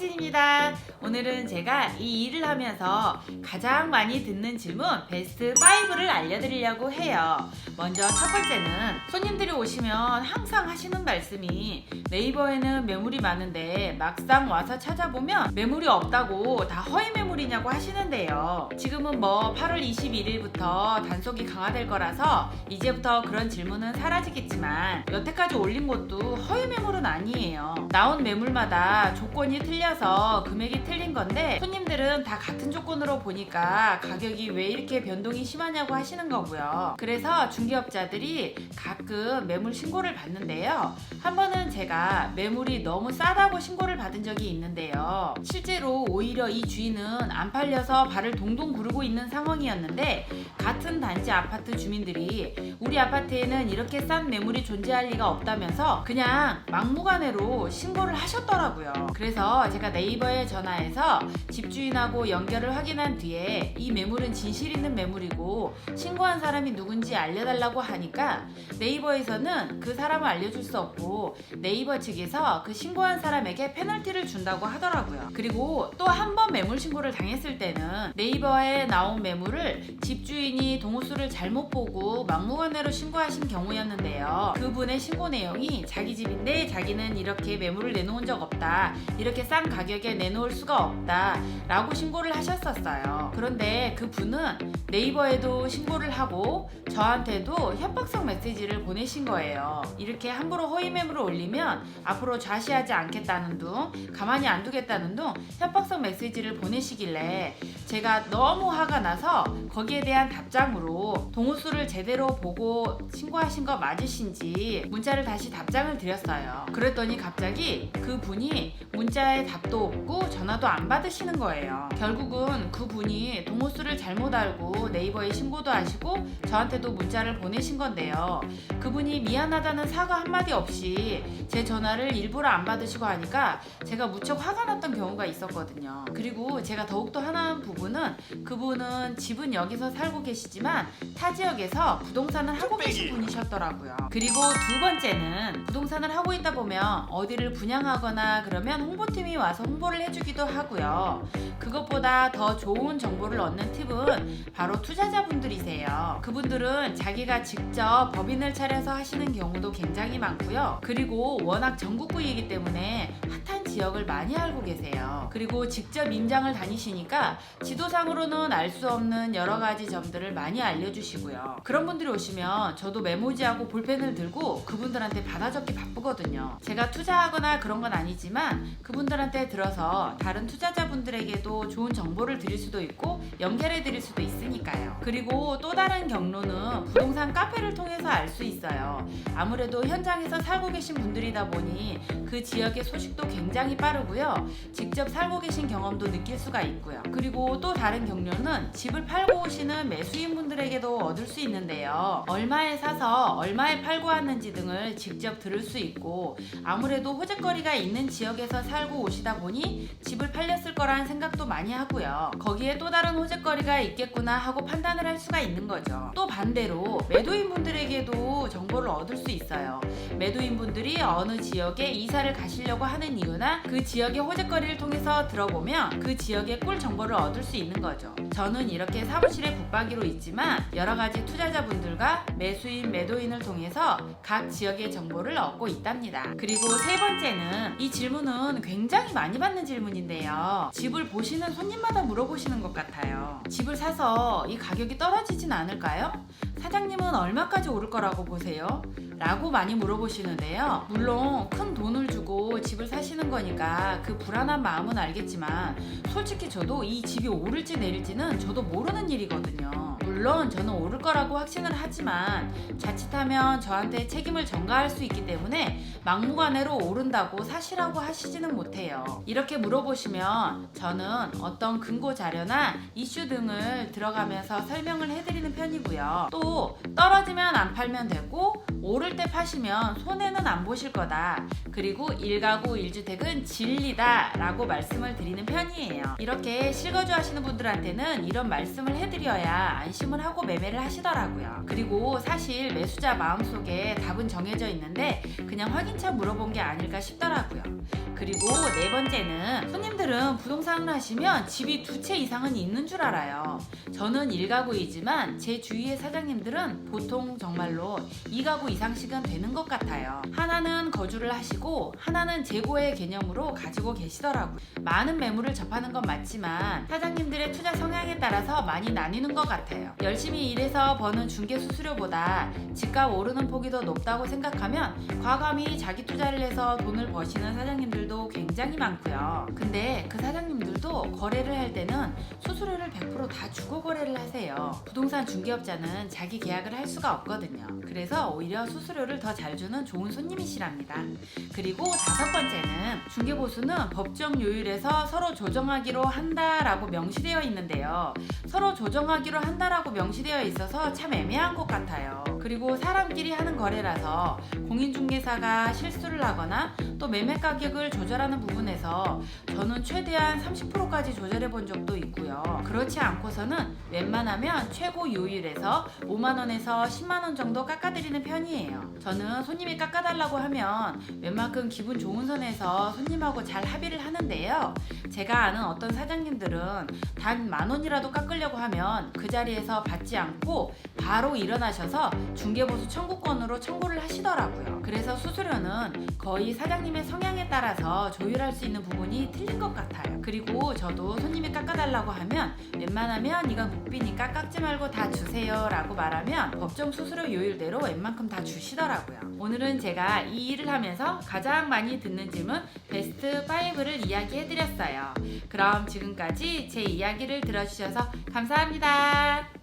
혜진입니다. 오늘은 제가 이 일을 하면서 가장 많이 듣는 질문 베스트 5를 알려드리려고 해요. 먼저 첫 번째는 손님들이 오시면 항상 하시는 말씀이 네이버에는 매물이 많은데 막상 와서 찾아보면 매물이 없다고 다 허위 매물이냐고 하시는데요. 지금은 8월 21일부터 단속이 강화될 거라서 이제부터 그런 질문은 사라지겠지만 여태까지 올린 것도 허위 매물은 아니에요. 나온 매물마다 조건이 틀려서 금액이 틀린 건데 손님들은 다 같은 조건으로 보니까 가격이 왜 이렇게 변동이 심하냐고 하시는 거고요. 그래서 중개업자들이 가끔 매물 신고를 받는데요. 한 번은 제가 매물이 너무 싸다고 신고를 받은 적이 있는데요. 실제로 오히려 이 주인은 안 팔려서 발을 동동 구르고 있는 상황이었는데 같은 단지 아파트 주민들이 우리 아파트에는 이렇게 싼 매물이 존재할 리가 없다면서 그냥 막무가내로 신고를 하셨더라고요. 그래서 제가 네이버에 전화해서 집주인하고 연결을 확인한 뒤에 이 매물은 진실 있는 매물이고 신고한 사람이 누군지 알려달라고 하니까 네이버에서는 그 사람을 알려줄 수 없고 네이버 측에서 그 신고한 사람에게 페널티를 준다고 하더라고요. 그리고 또 한 번 매물 신고를 당했을 때는 네이버에 나온 매물을 집주인이 동호수를 잘못 보고 막무가내로 신고하신 경우였는데요. 그분의 신고 내용이 자기 집인데 자기는 이렇게 매물을 내놓은 적 없다, 이렇게 싼 가격에 내놓을 수가 없다 라고 신고를 하셨었어요. 그런데 그분은 네이버에도 신고를 하고 저한테도 협박성 메시지를 보내신 거예요. 이렇게 함부로 허위 매물을 올리면 앞으로 좌시하지 않겠다는 둥, 가만히 안 두겠다는 둥 협박성 메시지를 보내시길래 제가 너무 화가 나서 거기에 대한 답장으로 동호수를 제대로 보고 신고하신 거 맞으신지 문자를 다시 답장을 드렸어요. 그랬더니 갑자기 그분이 문자에 답도 없고 전화도 안 받으시는 거예요. 결국은 그분이 동호수를 잘못 알고 네이버에 신고도 하시고 저한테도 문자를 보내신 건데요. 그분이 미안하다는 사과 한마디 없이 제 전화를 일부러 안 받으시고 하니까 제가 무척 화가 났던 경우가 있었거든요. 그리고 제가 더욱더 화나는 부분은 그분은 집은 여기서 살고 계시지만 타 지역에서 부동산을 하고 계신 분이셨더라고요. 그리고 두 번째는 부동산을 하고 있다 보면 어디를 분양하거나 그러면 홍보팀이 와서 홍보를 해주기도 하고요. 그것보다 더 좋은 정보를 얻는 팁은 바로 투자자분들이세요. 그분들은 자기가 직접 법인을 차려서 하시는 경우도 굉장히 많고요. 그리고 워낙 전국구이기 때문에 핫한 지역을 많이 알고 계세요. 그리고 직접 임장을 다니시니까 지도상으로는 알 수 없는 여러 가지 점들을 많이 알려주시고요. 그런 분들이 오시면 저도 메모지하고 볼펜을 들고 그분들한테 받아 적기 바쁘거든요. 제가 투자하거나 그런 건 아니지만 그분들한테 들어서 다른 투자자분들에게도 좋은 정보를 드릴 수도 있고 연결해 드릴 수도 있으니까요. 그리고 또 다른 경로는 부동산 카페를 통해서 알 수 있어요. 아무래도 현장에서 살고 계신 분들이다 보니 그 지역의 소식도 굉장히 빠르고요. 직접 살고 계신 경험도 느낄 수가 있고요. 그리고 또 다른 경로는 집을 팔고 오시는 매수인분들에게도 얻을 수 있는데요. 얼마에 사서 얼마에 팔고 왔는지 등을 직접 들을 수 있고 아무래도 호재거리가 있는 지역에서 살고 오시다 보니 집을 팔렸을 거라는 생각도 많이 하고요. 거기에 또 다른 호재거리가 있겠구나 하고 판단을 할 수가 있는 거죠. 또 반대로 매도인분들에게도 정보를 얻을 수 있어요. 매도인분들이 어느 지역에 이사를 가시려고 하는 이유나 그 지역의 호재거리를 통해서 들어보면 그 지역의 꿀 정보를 얻을 수 있는 거죠. 저는 이렇게 사무실에 붙박이로 있지만 여러 가지 투자자분들과 매수인, 매도인을 통해서 각 지역의 정보를 얻고 있답니다. 그리고 세 번째는 이 질문은 굉장히 많이 받는 질문인데요. 집을 보시는 손님마다 물어보시는 것 같아요. 집을 사서 이 가격이 떨어지진 않을까요? 사장님은 얼마까지 오를 거라고 보세요? 라고 많이 물어보시는데요. 물론 큰 돈을 주고 집을 사시는 거니까 그 불안한 마음은 알겠지만 솔직히 저도 이 집이 오를지 내릴지는 저도 모르는 일이거든요. 물론 저는 오를 거라고 확신을 하지만 자칫하면 저한테 책임을 전가할 수 있기 때문에 막무가내로 오른다고 사시라고 하시지는 못해요. 이렇게 물어보시면 저는 어떤 근거 자료나 이슈 등을 들어가면서 설명을 해드리는 편이고요. 또 떨어지면 안 팔면 되고 오를 때 파시면 손해는 안 보실 거다. 그리고 1가구 1주택은 진리다 라고 말씀을 드리는 편이에요. 이렇게 실거주 하시는 분들한테는 이런 말씀을 해드려야 안심을 하고 매매를 하시더라고요. 그리고 사실 매수자 마음속에 답은 정해져 있는데 그냥 확인차 물어본 게 아닐까 싶더라고요. 그리고 네 번째는 손님들은 부동산을 하시면 집이 2채 이상은 있는 줄 알아요. 저는 1가구이지만 제 주위의 사장님들은 보통 정말로 2가구 이상씩은 되는 것 같아요. 하나는 거주를 하시고 하나는 재고의 개념으로 가지고 계시더라고요. 많은 매물을 접하는 건 맞지만 사장님들의 투자 성향에 따라서 많이 나뉘는 것 같아요. 열심히 일해서 버는 중개 수수료보다 집값 오르는 폭이 더 높다고 생각하면 과감히 자기 투자를 해서 돈을 버시는 사장님들도 굉장히 많고요. 근데 그 사장님들도 거래를 할 때는 수수료를 100%다 주고 거래를 하세요. 부동산 중개업자는 자기 계약을 할 수가 없거든요. 그래서 오히려 수수료를 더 잘 주는 좋은 손님이시랍니다. 그리고 5번째는 중개보수는 법정 요율에서 서로 조정하기로 한다라고 명시되어 있는데요. 서로 조정하기로 한다라고 명시되어 있어서 참 애매한 것 같아요. 그리고 사람끼리 하는 거래라서 공인중개사가 실수를 하거나 또 매매 가격을 조절하는 부분에서 저는 최대한 30%까지 조절해 본 적도 있고요. 그렇지 않고서는 웬만하면 최고 요율에서 5만원에서 10만원 정도 깎아드리는 편이에요. 저는 손님이 깎아달라고 하면 웬만큼 기분 좋은 선에서 손님하고 잘 합의를 하는데요. 제가 아는 어떤 사장님들은 단 10,000원이라도 깎으려고 하면 그 자리에서 받지 않고 바로 일어나셔서 중개보수 청구권으로 청구를 하시더라고요. 그래서 수수료는 거의 사장님의 성향에 따라서 조율할 수 있는 부분이 틀린 것 같아요. 그리고 저도 손님이 깎아달라고 하면 웬만하면 이건 국비니까 깎지 말고 다 주세요 라고 말하면 법정 수수료 요율대로 웬만큼 다 주시더라고요. 오늘은 제가 이 일을 하면서 가장 많이 듣는 질문 베스트 5를 이야기해드렸어요. 그럼 지금까지 제 이야기를 들어주셔서 감사합니다.